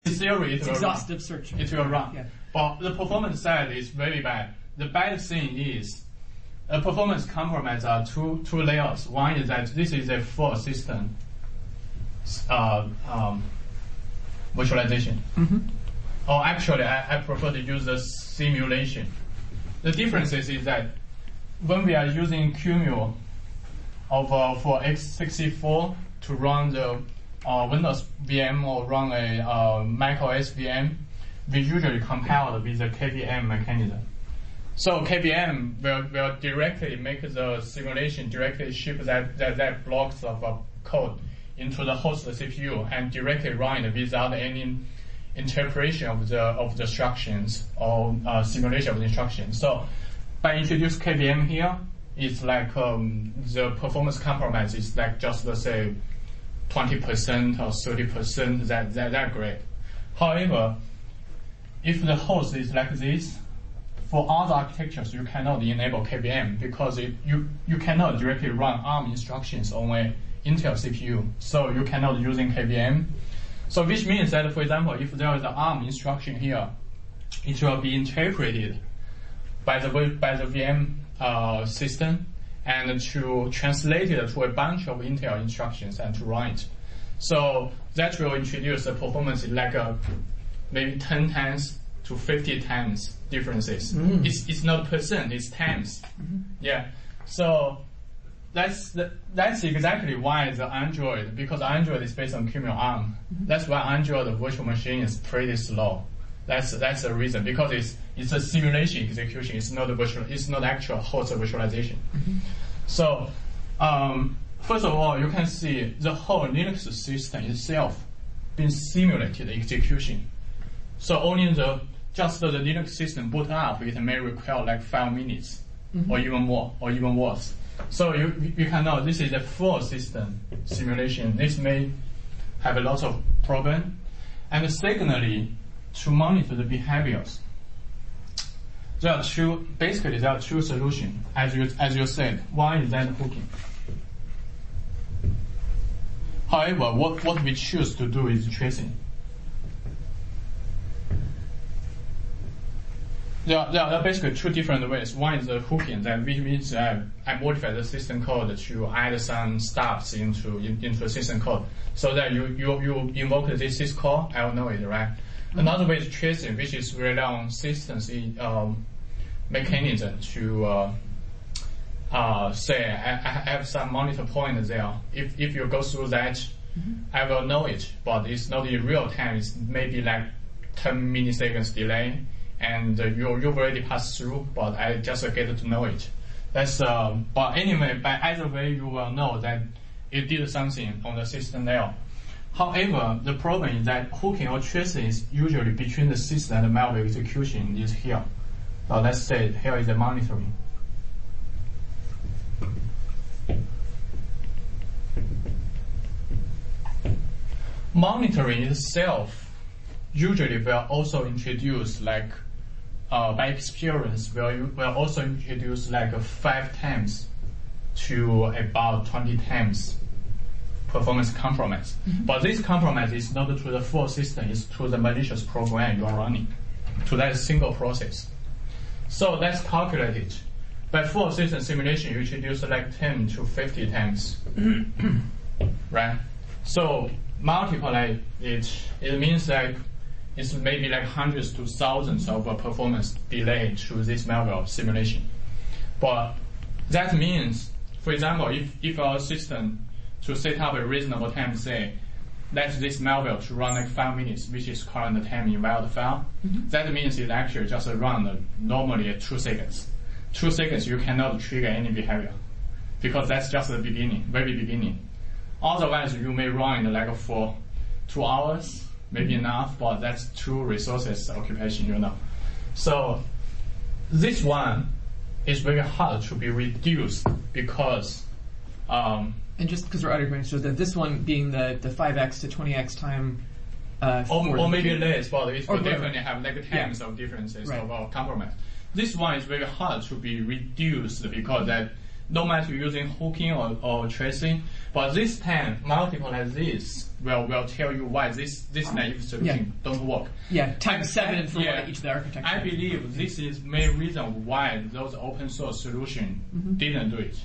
theory, it's exhaustive search. It will run. Yeah. But the performance side is very bad. The bad thing is a performance compromise are two layers. One is that this is a full system virtualization. Or actually, I prefer to use the simulation. The difference is that when we are using QEMU for x64 to run the Windows VM or run a Mac OS VM, we usually compile with the KVM mechanism. So KVM will directly make the simulation, directly ship that blocks of code into the host CPU and directly run it without any interpretation of the instructions or simulation of the instructions. So by introducing KVM here, it's like the performance compromise is like just let's say 20% or 30%. That great. However, if the host is like this, for other architectures you cannot enable KVM because you cannot directly run ARM instructions on a Intel CPU, so you cannot using KVM. So which means that, for example, if there is an ARM instruction here, it will be interpreted by the VM system and to translate it to a bunch of Intel instructions and to run it. So that will introduce a performance like maybe 10 times to 50 times differences. It's not percent, it's times. Yeah. So that's exactly why the Android, because Android is based on QEMU ARM. That's why Android virtual machine is pretty slow. That's the reason, because it's a simulation execution. It's not actual host virtualization. So first of all, you can see the whole Linux system itself being simulated execution. So only just the Linux system boot up, it may require like 5 minutes or even more or even worse. So you can know this is a full system simulation. This may have a lot of problem. And secondly, to monitor the behaviors, there are two solutions, as you said. One is that hooking. However, what we choose to do is tracing. There are basically two different ways. One is the hooking, that which means I modify the system code to add some stuffs into the system code, so that you invoke this syscall, I will know it, right? Another way is tracing, which is rely on systems mechanism to say I have some monitor point there. If you go through that, I will know it, but it's not in real time. It's maybe like 10 milliseconds delay, and you've already passed through, but I just get to know it. That's but anyway, by either way, you will know that it did something on the system layer. However, the problem is that hooking or tracing is usually between the system and the malware execution is here. So let's say here is the monitoring. Monitoring itself usually will also introduce like by experience will also introduce like 5 times to about 20 times performance compromise. But this compromise is not to the full system, it's to the malicious program you are running, to that single process. So let's calculate it. By full system simulation, you introduce like 10 to 50 times, right? So multiply it, it means like it's maybe like hundreds to thousands of performance delay to this malware simulation. But that means, for example, if our system to set up a reasonable time, say, let this malware to run like 5 minutes, which is current time in wild file, that means it actually just run normally at 2 seconds. 2 seconds, you cannot trigger any behavior, because that's just the beginning, very beginning. Otherwise, you may run it like for 2 hours, maybe enough, but that's 2 resources occupation, you know. So this one is very hard to be reduced because and just because we're arguing, so that this one being the 5x to 20x time, or maybe less, but it will definitely have like times of differences of compromise. This one is very hard to be reduced because that no matter you're using hooking or tracing. But this time, multiple like this will tell you why this naive solution don't work. Yeah, times 7 for each of the architectures. I believe this is main reason why those open source solution didn't do it.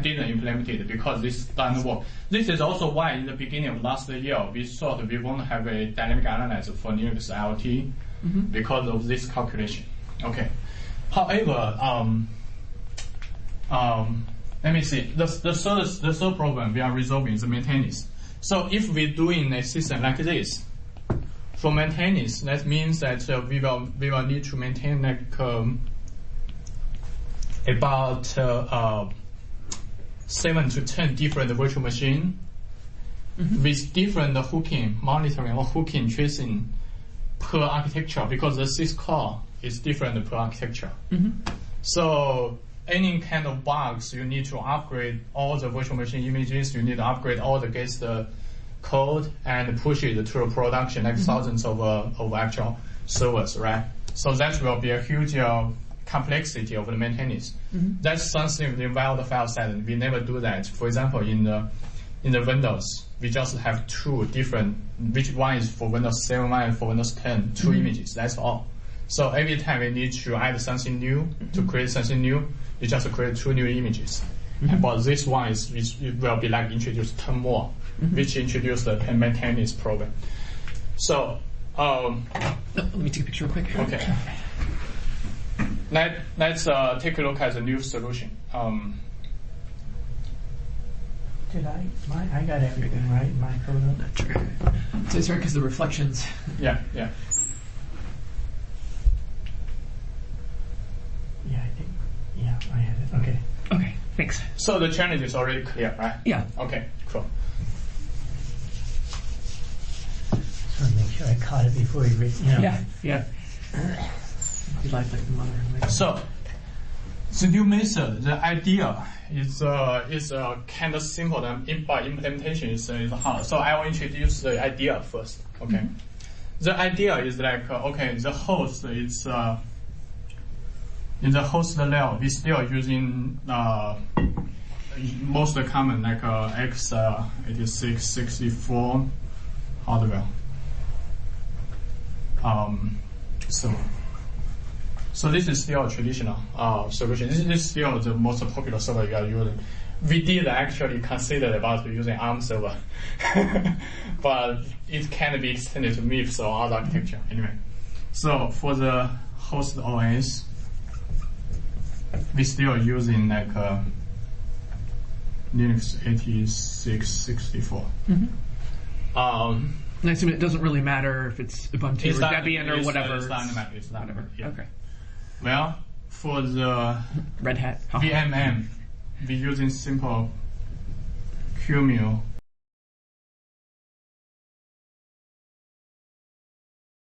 Didn't implement it because this doesn't work. This is also why in the beginning of last year we thought we won't have a dynamic analyzer for Linux IoT because of this calculation. Okay. However, let me see. The third problem we are resolving is the maintenance. So if we're doing a system like this, for maintenance, that means that we will need to maintain like about 7 to 10 different virtual machines with different hooking, monitoring or hooking tracing per architecture because the syscore is different per architecture. So any kind of bugs, you need to upgrade all the virtual machine images, you need to upgrade all the guest code and push it to production, like thousands of actual servers, right? So that will be a huge complexity of the maintenance. That's something in wild file setting. We never do that. For example, in the Windows, we just have 2 different, which one is for Windows 7, one is for Windows 10, 2 images, that's all. So every time we need to add something new, to create something new, we just create 2 new images. But this one it will be like introduce 10 more, which introduce the maintenance problem. So, let me take a picture real quick. Okay. Let's take a look at the new solution. Did I got everything right in my code? Not sure. So it's right because the reflections. Yeah. Yeah, I think. Yeah, I had it. Okay. Okay, thanks. So the challenge is already clear, right? Yeah. Okay, cool. Just want to make sure I caught it before you read. Yeah. You like the mother. So the new method, the idea is kind of simple, but implementation is hard. So I will introduce the idea first. Okay. The idea is like the host is in the host layer. We still using most common like x86-64 hardware. So this is still a traditional solution. This is still the most popular server you are using. We did actually consider about using ARM server, but it can be extended to MIPS or other architecture. Anyway, so for the host OS, we still using like Linux 86-64. I assume it doesn't really matter if it's Ubuntu or Debian or whatever. It's not matter. It's not matter. Yeah. Okay. Well, for the Red Hat VMM, we're using simple QEMU